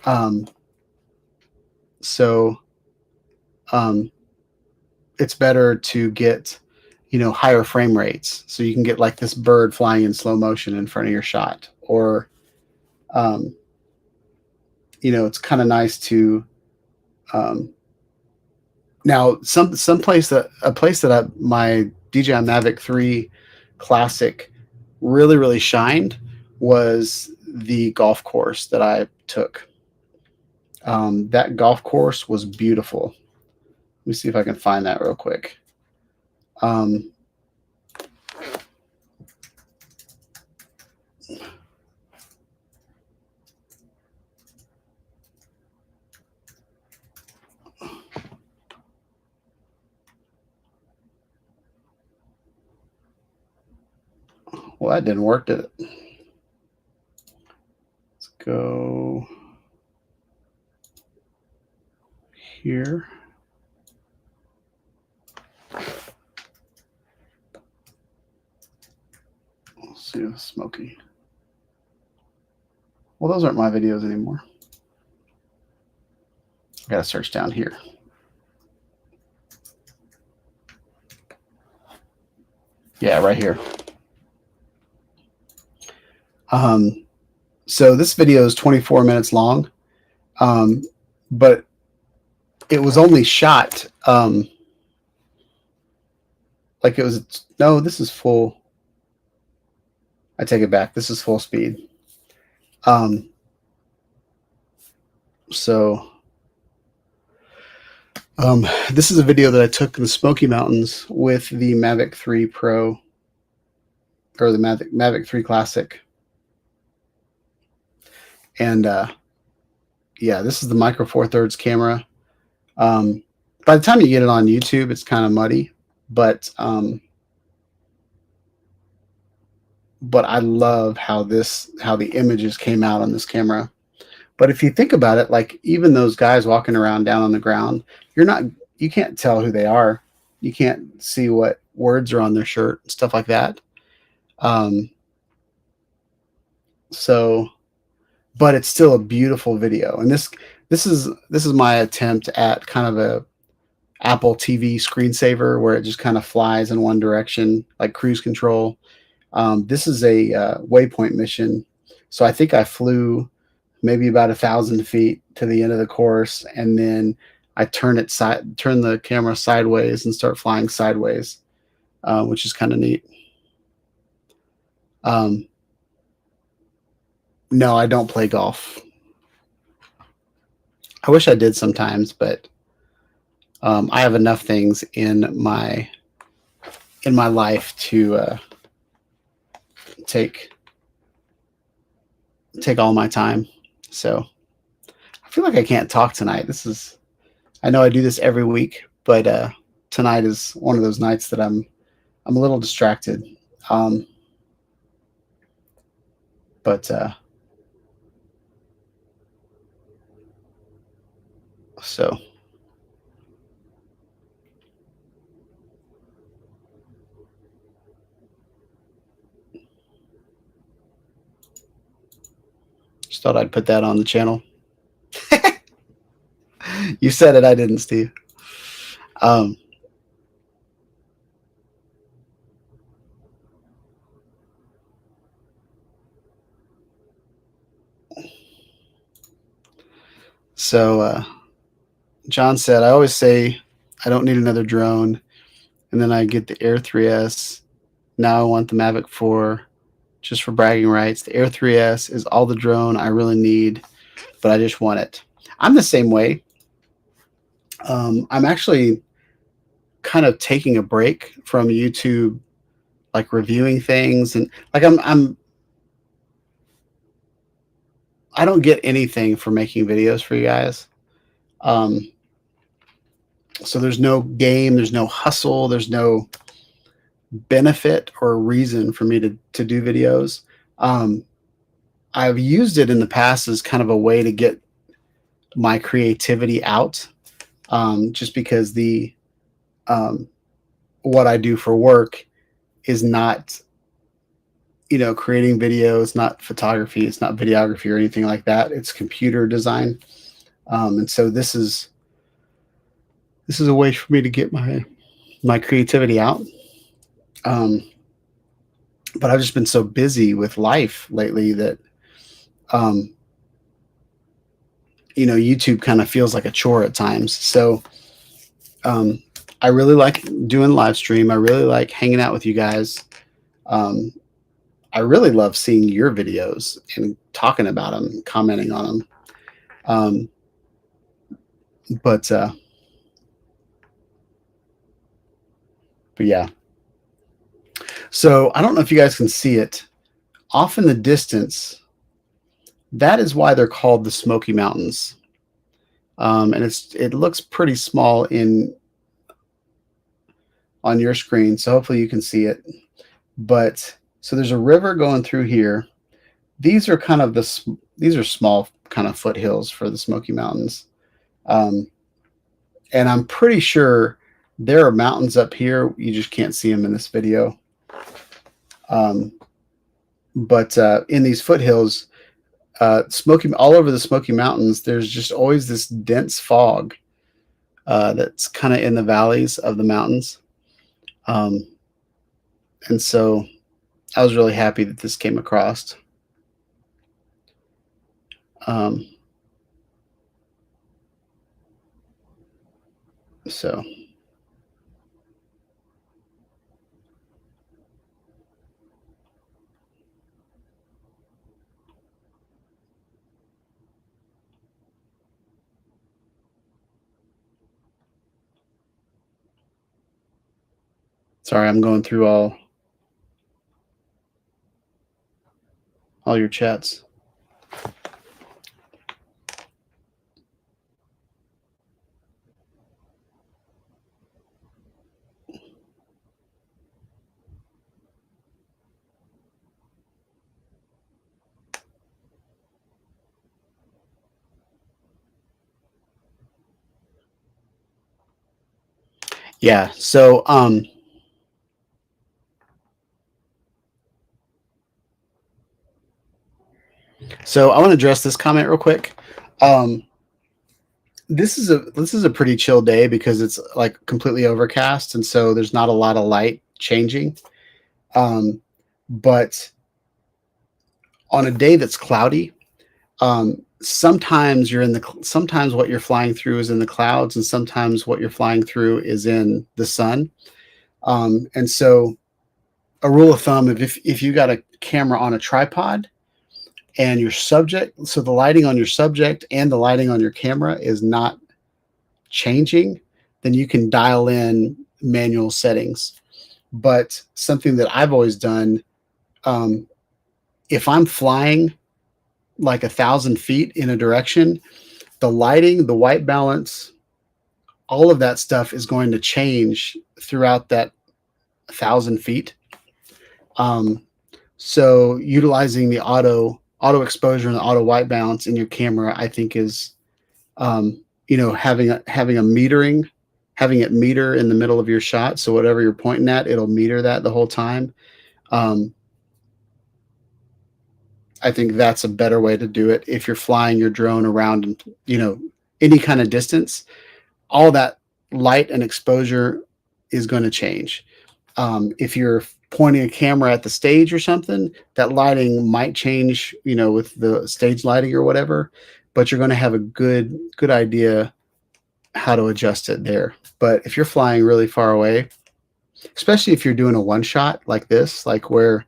Um, so it's better to get, higher frame rates, so you can get like this bird flying in slow motion in front of your shot, or um, it's kind of nice to now a place that my DJI Mavic 3 Classic really shined was the golf course that I took. That golf course was beautiful. Let me see if I can find that real quick. Um, well, that didn't work, did it? Let's go here. Let's see the smoky. Well, those aren't my videos anymore. I gotta search down here. Yeah, right here. So this video is 24 minutes long, but it was only shot like it was. No, this is full. I take it back. This is full speed. So this is a video that I took in the Smoky Mountains with the Mavic 3 Pro, or the Mavic 3 Classic. And yeah, this is the Micro Four Thirds camera. By the time you get it on YouTube, it's kind of muddy, but I love how the images came out on this camera. But if you think about it, like, even those guys walking around down on the ground, you can't tell who they are. You can't see what words are on their shirt and stuff like that. So, but it's still a beautiful video. And this is my attempt at kind of a Apple TV screensaver where it just kind of flies in one direction, like cruise control. This is a waypoint mission. So I think I flew maybe about 1,000 feet to the end of the course, and then I turn the camera sideways and start flying sideways, which is kind of neat. No, I don't play golf. I wish I did sometimes, but I have enough things in my life to take take all my time. So I feel like I can't talk tonight. I know I do this every week, but tonight is one of those nights that I'm a little distracted. Um, but so just thought I'd put that on the channel. You said it, I didn't, Steve. Um, so John said, I always say I don't need another drone, and then I get the Air 3S. Now I want the Mavic 4 just for bragging rights. The Air 3S is all the drone I really need, but I just want it. I'm the same way. I'm actually kind of taking a break from YouTube, like reviewing things, and like I don't get anything for making videos for you guys. Um, so there's no game, there's no hustle, there's no benefit or reason for me to do videos. Um, I've used it in the past as kind of a way to get my creativity out, just because the what I do for work is not, creating videos, not photography, it's not videography or anything like that. It's computer design, and so this is a way for me to get my creativity out. Um, but I've just been so busy with life lately that um, YouTube kind of feels like a chore at times. So um, I really like doing live stream. I really like hanging out with you guys. Um, I really love seeing your videos and talking about them, commenting on them. But yeah. So I don't know if you guys can see it off in the distance. That is why they're called the Smoky Mountains. And it looks pretty small on your screen, so hopefully you can see it. But so there's a river going through here. These are these are small kind of foothills for the Smoky Mountains, and I'm pretty sure there are mountains up here. You just can't see them in this video. But in these foothills, all over the Smoky Mountains, there's just always this dense fog that's kind of in the valleys of the mountains. And so I was really happy that this came across. So sorry, I'm going through all your chats. Yeah. So I want to address this comment real quick. This is a pretty chill day because it's like completely overcast, and so there's not a lot of light changing. But on a day that's cloudy, sometimes sometimes what you're flying through is in the clouds, and sometimes what you're flying through is in the sun. And so a rule of thumb, if you got a camera on a tripod and your subject, so the lighting on your subject and the lighting on your camera is not changing, then you can dial in manual settings. But something that I've always done, if I'm flying like 1,000 feet in a direction, the lighting, the white balance, all of that stuff is going to change throughout that 1,000 feet. Um, so utilizing the auto exposure and the auto white balance in your camera, I think is, having a metering, having it meter in the middle of your shot. So whatever you're pointing at, it'll meter that the whole time. Um, I think that's a better way to do it. If you're flying your drone around and, any kind of distance, all that light and exposure is going to change. If you're pointing a camera at the stage or something, that lighting might change, with the stage lighting or whatever, but you're going to have a good idea how to adjust it there. But if you're flying really far away, especially if you're doing a one shot like this, like where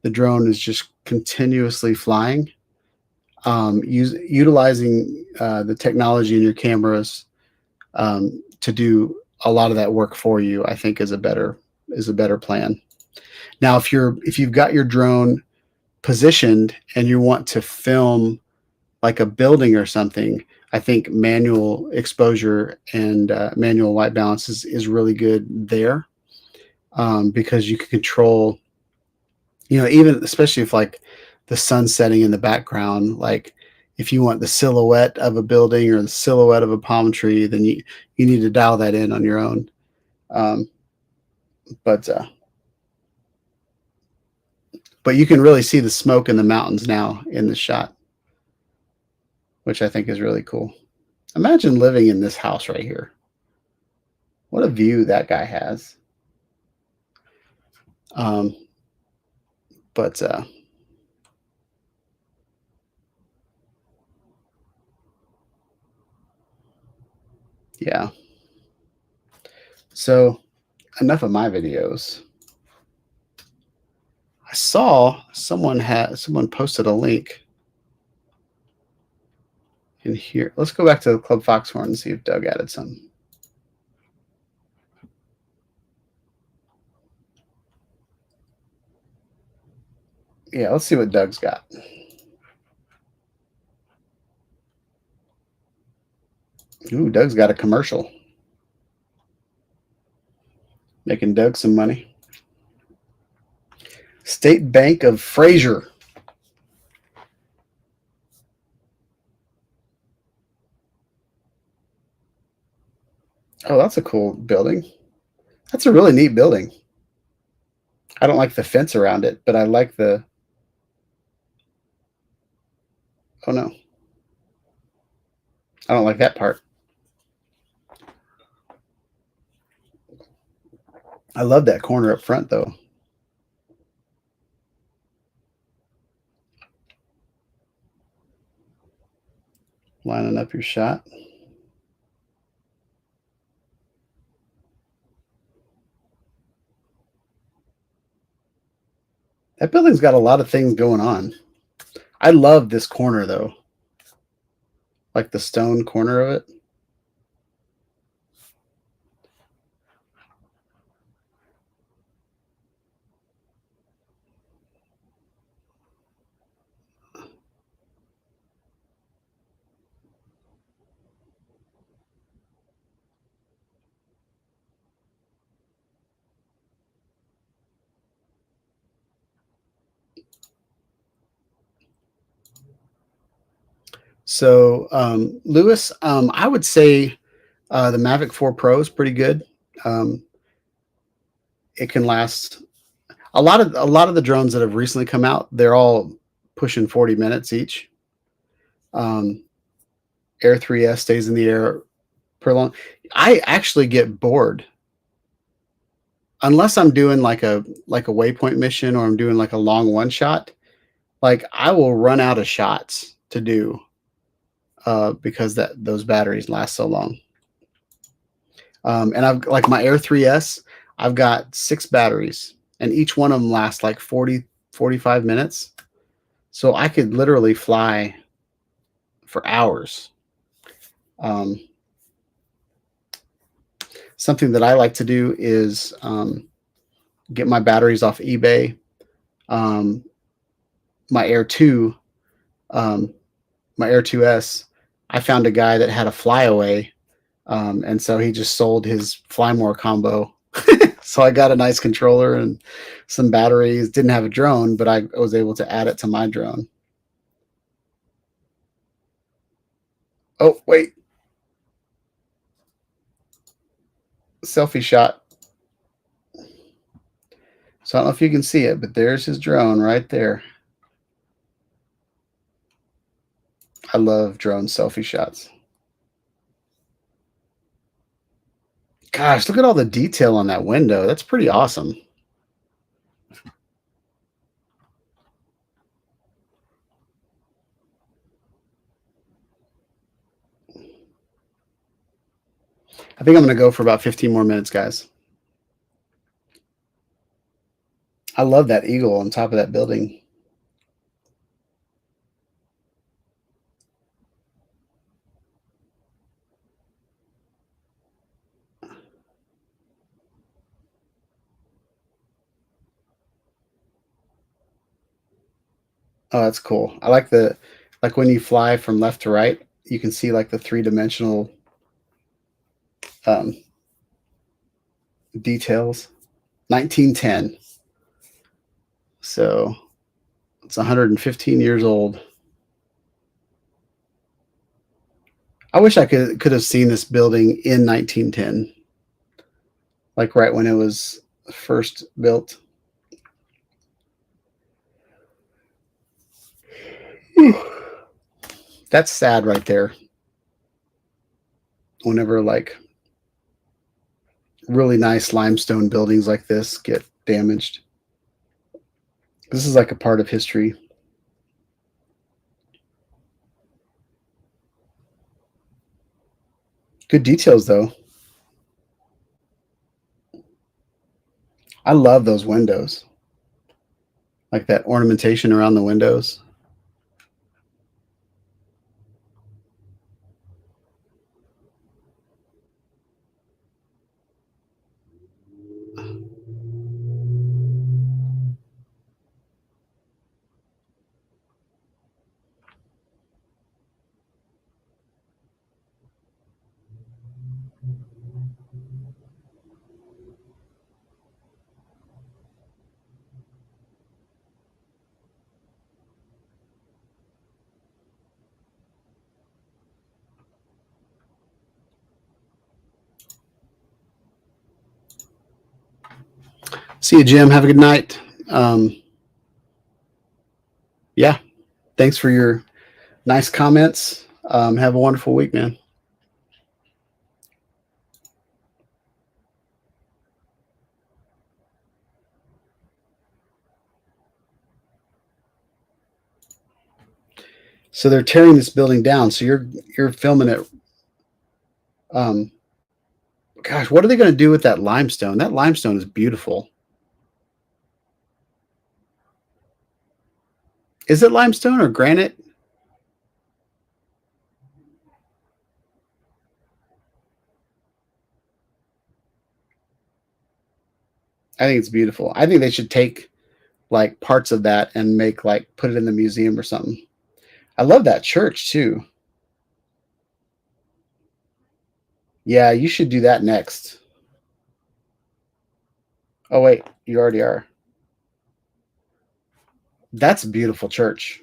the drone is just continuously flying, utilizing the technology in your cameras to do a lot of that work for you, I think is a better plan. Now, if you've got your drone positioned and you want to film like a building or something, I think manual exposure and manual white balance is really good there, because you can control, even especially if like the sun setting in the background, like if you want the silhouette of a building or the silhouette of a palm tree, then you need to dial that in on your own. Um, but you can really see the smoke in the mountains now in the shot, which I think is really cool. Imagine living in this house right here. What a view that guy has. But yeah. So enough of my videos. I saw someone posted a link in here. Let's go back to Club Foxhorn and see if Doug added some. Yeah, let's see what Doug's got. Ooh, Doug's got a commercial. Making Doug some money. State Bank of Fraser. Oh, that's a cool building. That's a really neat building. I don't like the fence around it, but I like the... Oh, no. I don't like that part. I love that corner up front, though. Lining up your shot. That building's got a lot of things going on. I love this corner, though. Like the stone corner of it. So, Lewis, I would say the Mavic 4 Pro is pretty good. It can last a lot of the drones that have recently come out. They're all pushing 40 minutes each. Air 3S stays in the air for long. I actually get bored unless I'm doing like a waypoint mission or I'm doing like a long one shot. Like I will run out of shots to do because those batteries last so long. And I've like my Air 3S, I've got 6 batteries and each one of them lasts like 45 minutes. So I could literally fly for hours. Something that I like to do is get my batteries off eBay. My Air 2 my Air 2S, I found a guy that had a flyaway, and so he just sold his Fly More combo. So I got a nice controller and some batteries. Didn't have a drone, but I was able to add it to my drone. Oh, wait. Selfie shot. So I don't know if you can see it, but there's his drone right there. I love drone selfie shots. Gosh, look at all the detail on that window. That's pretty awesome. I think I'm going to go for about 15 more minutes, guys. I love that eagle on top of that building. Oh, that's cool. I like like when you fly from left to right, you can see like the three-dimensional um, details. 1910. So it's 115 years old. I wish I could have seen this building in 1910, like right when it was first built. That's sad right there. Whenever like really nice limestone buildings like this get damaged. This is like a part of history. Good details though. I love those windows. Like that ornamentation around the windows. See you, Jim. Have a good night. Yeah. Thanks for your nice comments. Have a wonderful week, man. So they're tearing this building down. So you're filming it. Gosh, what are they going to do with that limestone? That limestone is beautiful. Is it limestone or granite? I think it's beautiful. I think they should take like parts of that and make like put it in the museum or something. I love that church too. Yeah, you should do that next. Oh wait, you already are. That's a beautiful church.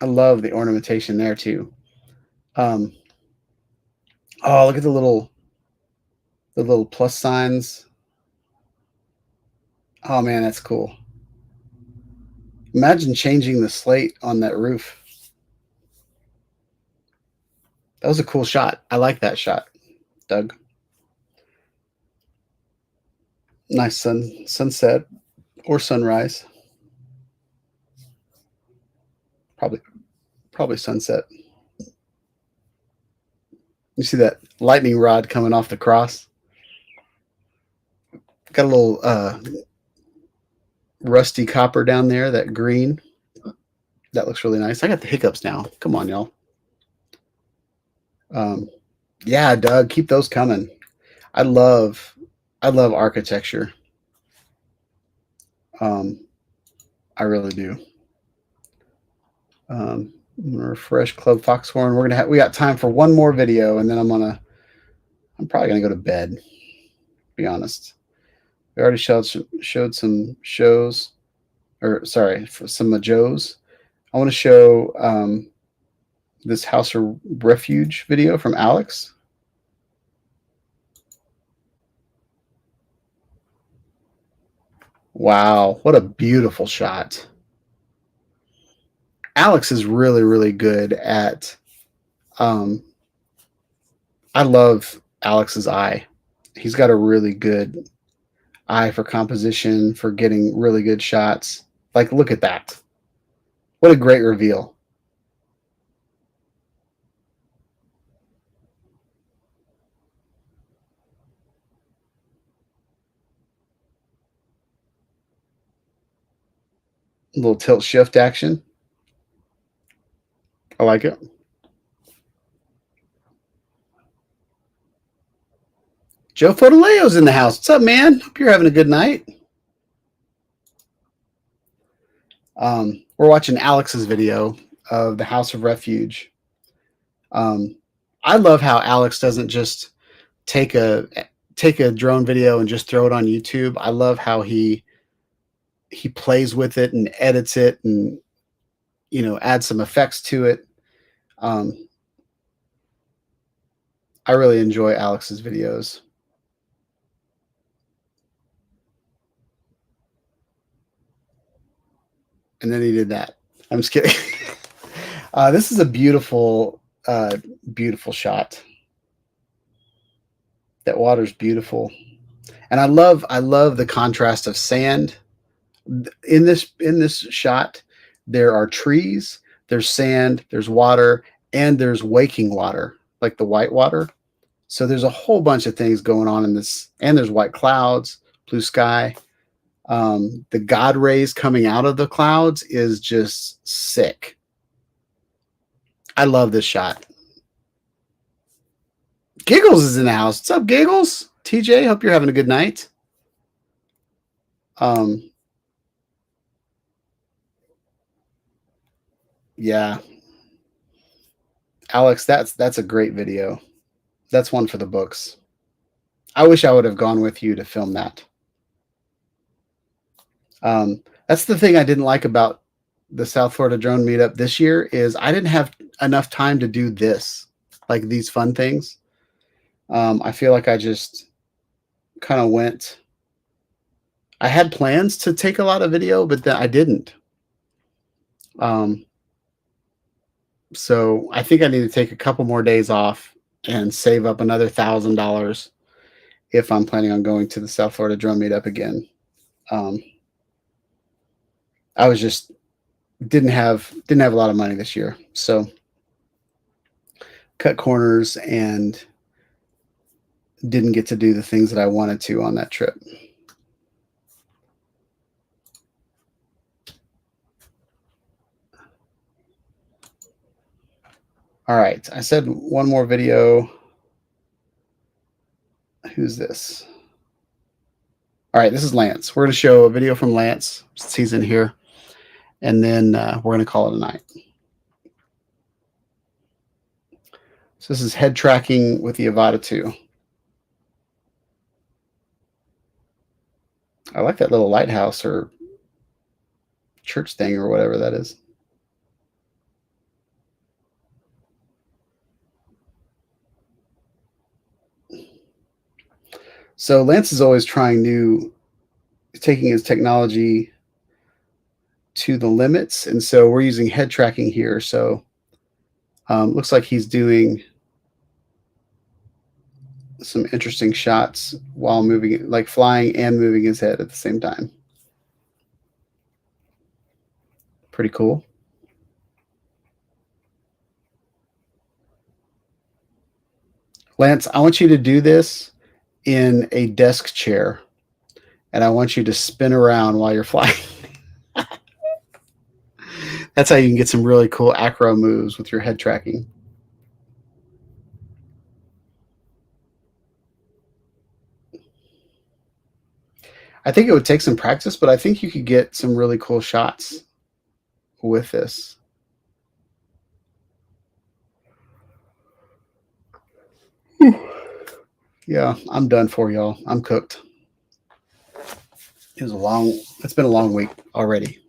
I love the ornamentation there too. Um, oh, look at the little plus signs. Oh man, that's cool. Imagine changing the slate on that roof. That was a cool shot. I like that shot, Doug. Nice sunset or sunrise. Probably sunset. You see that lightning rod coming off the cross? Got a little rusty copper down there, that green. That looks really nice. I got the hiccups now. Come on, y'all. Yeah, Doug, keep those coming. I love I love architecture. I really do. I'm gonna refresh Club Foxhorn. We got time for one more video, and then I'm probably gonna go to bed. To be honest, we already showed some shows, or sorry, some of Joe's. I want to show this House of Refuge video from Alex. Wow, what a beautiful shot. Alex is really, really good at. I love Alex's eye. He's got a really good eye for composition, for getting really good shots. Like, look at that. What a great reveal. A little tilt shift action. I like it. Joe Fotolaleo's in the house. What's up, man? Hope you're having a good night. We're watching Alex's video of the House of Refuge. I love how Alex doesn't just take a drone video and just throw it on YouTube. I love how he plays with it and edits it and adds some effects to it. I really enjoy Alex's videos. And then he did that. I'm just kidding. This is a beautiful, beautiful shot. That water's beautiful, and I love the contrast of sand in this shot. There are trees, there's sand, there's water, and there's waking water, like the white water. So there's a whole bunch of things going on in this, and there's white clouds, blue sky. The God rays coming out of the clouds is just sick. I love this shot. Giggles is in the house. What's up, Giggles? TJ, hope you're having a good night. Yeah. Alex, that's a great video. That's one for the books. I wish I would have gone with you to film that. That's the thing I didn't like about the South Florida drone meetup this year is I didn't have enough time to do this, like these fun things. I feel like I just kind of went. I had plans to take a lot of video, but then I didn't. So I think I need to take a couple more days off and save up another $1,000 if I'm planning on going to the South Florida drone meetup again. I was just didn't have a lot of money this year, so cut corners and didn't get to do the things that I wanted to on that trip. All right, I said one more video. Who's this? All right, this is Lance. We're going to show a video from Lance since he's in here, and then we're going to call it a night. So this is head tracking with the Avata 2. I like that little lighthouse or church thing or whatever that is. So Lance is always trying taking his technology to the limits. And so we're using head tracking here. So looks like he's doing some interesting shots while moving, like flying and moving his head at the same time. Pretty cool. Lance, I want you to do this in a desk chair, and I want you to spin around while you're flying. That's how you can get some really cool acro moves with your head tracking. I think it would take some practice, but I think you could get some really cool shots with this. Yeah, I'm done for y'all. I'm cooked. It's been a long week already.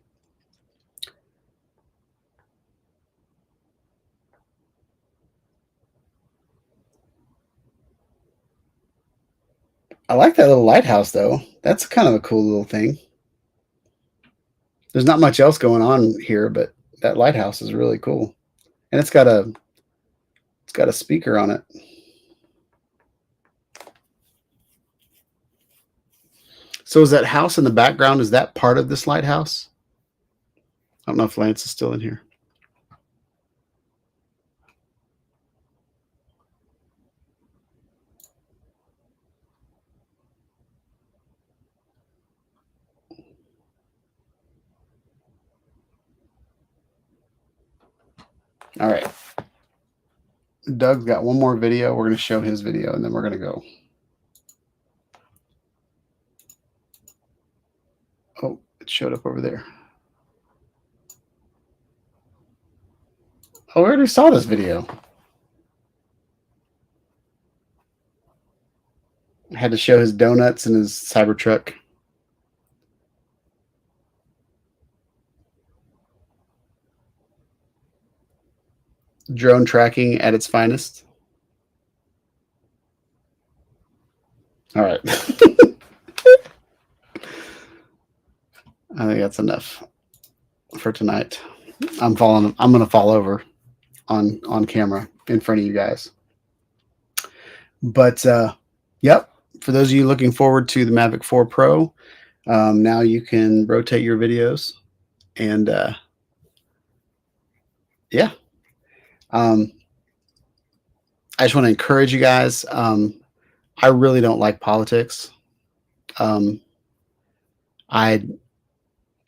I like that little lighthouse though. That's kind of a cool little thing. There's not much else going on here, but that lighthouse is really cool. And it's got a speaker on it. So is that house in the background, is that part of this lighthouse? I don't know if Lance is still in here. All right. Doug's got one more video. We're going to show his video and then we're going to go. Oh, it showed up over there. Oh, we already saw this video. I had to show his donuts and his Cybertruck. Drone tracking at its finest. All right. I think that's enough for tonight. I'm going to fall over on camera in front of you guys. But yep, for those of you looking forward to the Mavic 4 Pro, now you can rotate your videos and yeah. I just want to encourage you guys. I really don't like politics.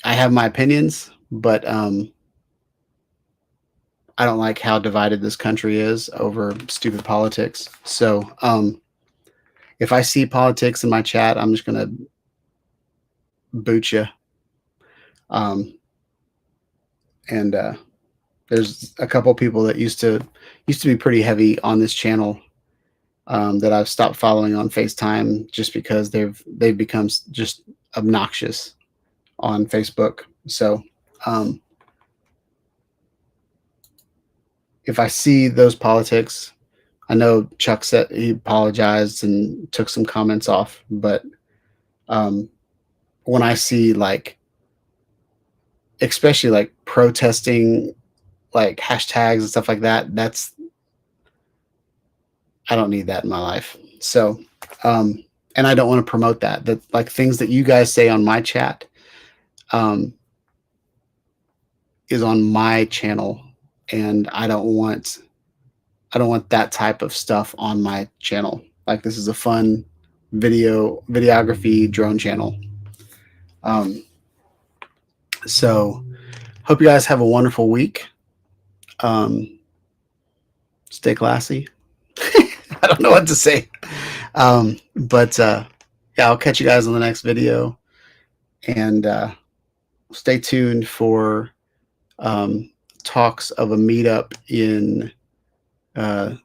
I have my opinions, but I don't like how divided this country is over stupid politics. So if I see politics in my chat, I'm just gonna boot you. And there's a couple people that used to be pretty heavy on this channel that I've stopped following on FaceTime just because they've become just obnoxious on Facebook. So if I see those politics, I know Chuck said he apologized and took some comments off, but when I see like, especially like protesting, like hashtags and stuff like that, I don't need that in my life. So, and I don't want to promote that like things that you guys say on my chat, is on my channel, and I don't want that type of stuff on my channel. Like this is a fun videography drone channel. So hope you guys have a wonderful week. Stay classy. I don't know what to say. But yeah, I'll catch you guys on the next video, and stay tuned for talks of a meetup in at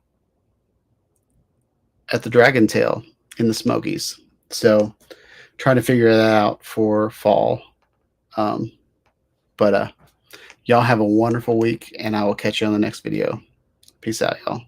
the Dragon Tail in the Smokies. So trying to figure that out for fall. But y'all have a wonderful week, and I will catch you on the next video. Peace out, y'all.